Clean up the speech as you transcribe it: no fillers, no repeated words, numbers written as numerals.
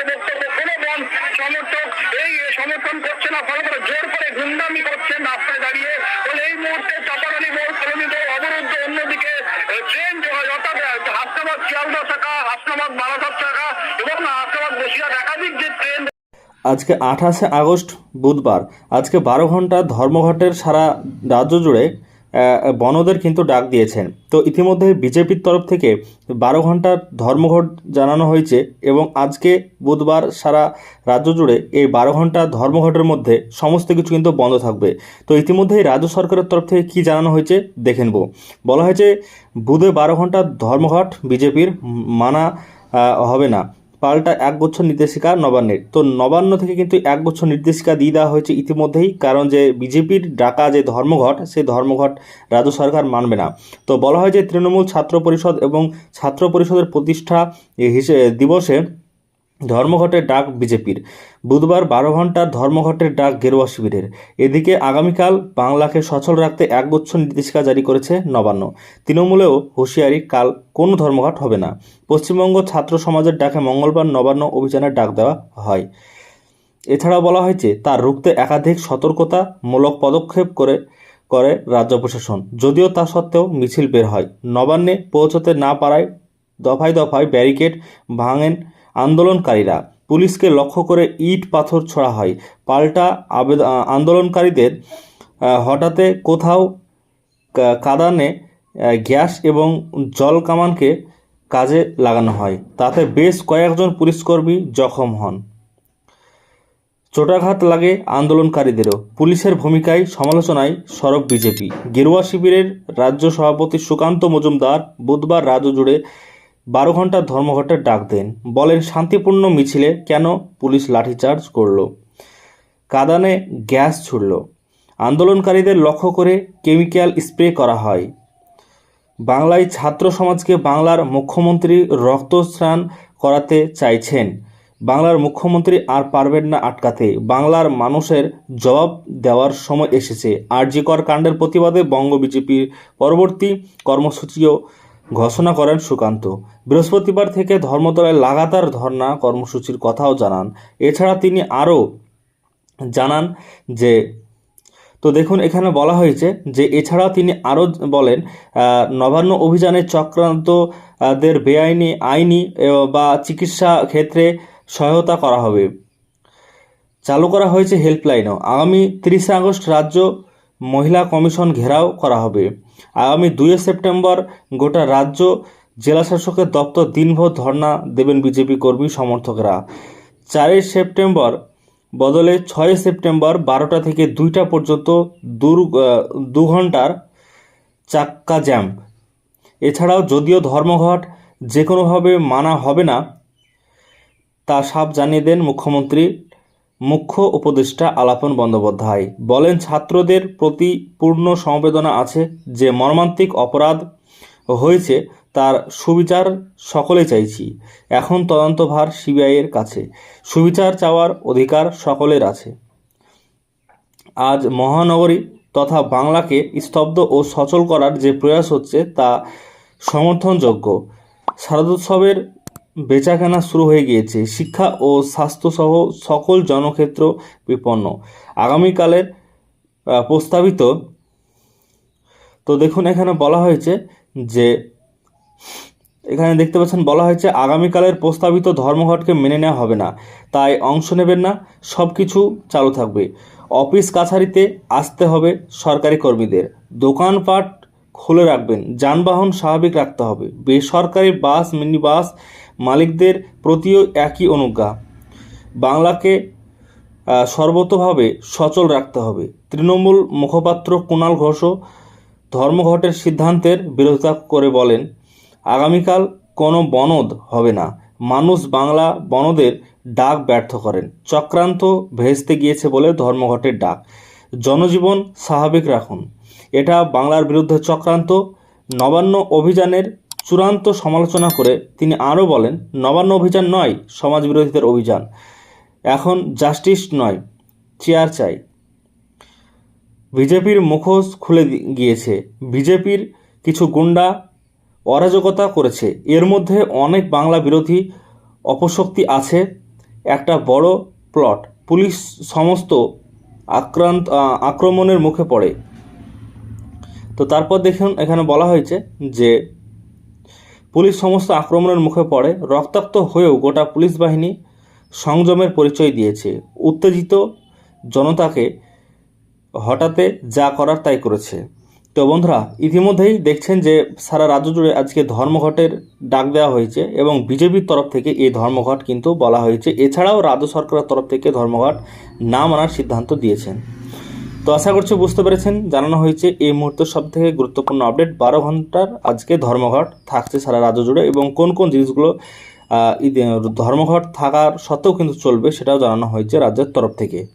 বক্তব্য, কোনো সমর্থক এই সমর্থন করছে না, ফলে জোর করে গুন্ডামি করছেন রাস্তায় দাঁড়িয়ে। ফলে এই মুহূর্তে চাপারানি মোড়, কলোনি মোড় অবরুদ্ধ। অন্যদিকে ট্রেন অর্থাৎ হাসনাবাদ শিয়ালদহ শাখা, হাসনাবাদ বারাসাত শাখা এবং হাসনাবাদ বসিরহাট একাধিক যে ট্রেন। আজকে 28শে আগস্ট বুধবার, আজকে 12 ঘন্টা ধর্মঘটের সারা রাজ্য জুড়ে বনদের কিন্তু ডাক দিয়েছেন। তো ইতিমধ্যে বিজেপির তরফ থেকে 12 ঘন্টার ধর্মঘট জানানো হয়েছে এবং আজকে বুধবার সারা রাজ্য জুড়ে এই 12 ঘন্টা ধর্মঘটের মধ্যে সমস্ত কিছু কিন্তু বন্ধ থাকবে। তো ইতিমধ্যেই রাজ্য সরকারের তরফ থেকে কী জানানো হয়েছে দেখে নেব। বলা হয়েছে বুধে 12 ঘন্টা ধর্মঘট বিজেপির মানা হবে না, পাল্টা একগুচ্ছ নির্দেশিকা নবান্নের। তো নবান্ন থেকে কিন্তু একগুচ্ছ নির্দেশিকা দিয়ে দেওয়া হয়েছে ইতিমধ্যেই, কারণ যে বিজেপির ডাকা যে ধর্মঘট, সেই ধর্মঘট রাজ্য সরকার মানবে না। তো বলা হয় যে তৃণমূল ছাত্র পরিষদ এবং ছাত্র পরিষদের প্রতিষ্ঠা দিবসে ধর্মঘটের ডাক বিজেপির। বুধবার 12 ঘন্টার ধর্মঘটের ডাক গেরুয়া শিবিরের। এদিকে আগামীকাল বাংলাকে সচল রাখতে একগুচ্ছ নির্দেশিকা জারি করেছে নবান্ন। তৃণমূলেও হুঁশিয়ারি, কাল কোনো ধর্মঘট হবে না। পশ্চিমবঙ্গ ছাত্র সমাজের ডাকে মঙ্গলবার নবান্ন অভিযানের ডাক দেওয়া হয়। এছাড়াও বলা হয়েছে তার রুখতে একাধিক সতর্কতামূলক পদক্ষেপ করে রাজ্য প্রশাসন। যদিও তা সত্ত্বেও মিছিল বের হয়। নবান্নে পৌঁছতে না পারায় দফায় দফায় ব্যারিকেড ভাঙেন আন্দোলনকারীরা। পুলিশকে লক্ষ্য করে ইট পাথর ছোড়া হয়। পাল্টা আন্দোলনকারীদের হঠাতে কোথাও কাঁদানে গ্যাস এবং জল কামানকে কাজে লাগানো হয়। তাতে বেশ কয়েকজন পুলিশকর্মী জখম হন। চোটাঘাত লাগে আন্দোলনকারীদেরও। পুলিশের ভূমিকায় সমালোচনায় সরব বিজেপি। গেরুয়া শিবিরের রাজ্য সভাপতি সুকান্ত মজুমদার বুধবার রাজ্য জুড়ে 12 ঘন্টার ধর্মঘটের ডাক দেন। বলেন, শান্তিপূর্ণ মিছিলে কেন পুলিশ লাঠিচার্জ করল, কাঁদানে গ্যাস ছুড়ল, আন্দোলনকারীদের লক্ষ্য করে কেমিক্যাল স্প্রে করা হয়। বাংলায় ছাত্র সমাজকে বাংলার মুখ্যমন্ত্রী রক্তস্নান করাতে চাইছেন। বাংলার মুখ্যমন্ত্রী আর পারবেন না আটকাতে। বাংলার মানুষের জবাব দেওয়ার সময় এসেছে। আরজি কর কাণ্ডের প্রতিবাদে বঙ্গ বিজেপির পরবর্তী কর্মসূচিও ঘোষণা করেন সুকান্ত। বৃহস্পতিবার থেকে ধর্মতলায় লাগাতার ধর্ণা কর্মসূচির কথাও জানান। এছাড়া তিনি আরও জানান যে, তো দেখুন এখানে বলা হয়েছে যে এছাড়া তিনি আরও বলেন, নবান্ন অভিযানে চক্রান্তদের আইনি বা চিকিৎসা ক্ষেত্রে সহায়তা করা হবে। চালু করা হয়েছে হেল্পলাইনও। আগামী 30 আগস্ট রাজ্য মহিলা কমিশন ঘেরাও করা হবে। আগামী 2 সেপ্টেম্বর গোটা রাজ্য জেলাশাসকের দপ্তর দিনভর ধর্ণা দেবেন বিজেপি কর্মী সমর্থকরা। 4 সেপ্টেম্বর বদলে 6 সেপ্টেম্বর 12টা থেকে 2টা পর্যন্ত 2 ঘন্টার চাক্কা জ্যাম। এছাড়াও যদিও ধর্মঘট যে কোনোভাবে মানা হবে না, তা সাফ জানিয়ে দেন মুখ্য উপদেষ্টা আলাপন বন্দ্যোপাধ্যায়। বলেন, ছাত্রদের প্রতি পূর্ণ সমবেদনা আছে। যে মর্মান্তিক অপরাধ হয়েছে তার সুবিচার সকলেই চাইছি। এখন তদন্তভার সিবিআইয়ের কাছে। সুবিচার চাওয়ার অধিকার সকলের আছে। আজ মহানগরী তথা বাংলাকে স্তব্ধ ও সচল করার যে প্রয়াস হচ্ছে তা সমর্থনযোগ্য। শারদোৎসবের বেচাকেনা শুরু হয়ে গিয়েছে। শিক্ষা ও স্বাস্থ্যসহ সকল জনক্ষেত্র বিপন্ন। আগামীকালের প্রস্তাবিত, তো দেখুন এখানে বলা হয়েছে যে, এখানে দেখতে পাচ্ছেন বলা হয়েছে আগামীকালের প্রস্তাবিত ধর্মঘটকে মেনে নেওয়া হবে না, তাই অংশ নেবেন না। সব কিছু চালু থাকবে। অফিস কাছারিতে আসতে হবে সরকারি কর্মীদের। দোকানপাট খুলে রাখবেন। যানবাহন স্বাভাবিক রাখতে হবে। বেসরকারি বাস, মিনি বাস মালিকদের প্রতিও একই অনুজ্ঞা। বাংলাকে সর্বতোভাবে সচল রাখতে হবে। তৃণমূল মুখপাত্র কুণাল ঘোষও ধর্মঘটের সিদ্ধান্তের বিরোধিতা করে বলেন, আগামীকাল কোনো বনদ হবে না। মানুষ বাংলা বনদের ডাক ব্যর্থ করেন। চক্রান্ত ভেস্তে গিয়েছে বলে ধর্মঘটের ডাক। জনজীবন স্বাভাবিক রাখুন। এটা বাংলার বিরুদ্ধে চক্রান্ত। নবান্ন অভিযানের চূড়ান্ত সমালোচনা করে তিনি আরও বলেন, নবান্ন অভিযান নয় সমাজ বিরোধীদের অভিযান। এখন জাস্টিস নয়, চেয়ার চাই। বিজেপির মুখোশ খুলে গিয়েছে। বিজেপির কিছু গুন্ডা অরাজকতা করেছে। এর মধ্যে অনেক বাংলা বিরোধী অপশক্তি আছে। একটা বড় প্লট। পুলিশ সমস্ত আক্রমণের মুখে পড়ে। তো তারপর দেখুন এখানে বলা হয়েছে যে পুলিশ সমস্ত আক্রমণের মুখে পড়ে, রক্তাক্ত হয়েও গোটা পুলিশ বাহিনী সংযমের পরিচয় দিয়েছে। উত্তেজিত জনতাকে হঠাতে যা করার তাই করেছে। তো বন্ধুরা, ইতিমধ্যেই দেখছেন যে সারা রাজ্য জুড়ে আজকে ধর্মঘটের ডাক দেওয়া হয়েছে এবং বিজেপির তরফ থেকে এই ধর্মঘট কিন্তু বলা হয়েছে। এছাড়াও রাজ্য সরকারের তরফ থেকে ধর্মঘট না মানার সিদ্ধান্ত দিয়েছেন। তো আশা করছি বুঝতে পেরেছেন, জানানো হয়েছে এই মুহূর্তের সবথেকে গুরুত্বপূর্ণ আপডেট। 12 ঘন্টার আজকে ধর্মঘট থাকছে সারা রাজ্য জুড়ে এবং কোন কোন জিনিসগুলো ধর্মঘট থাকার সত্ত্বেও কিন্তু চলবে সেটাও জানানো হয়েছে রাজ্যের তরফ থেকে।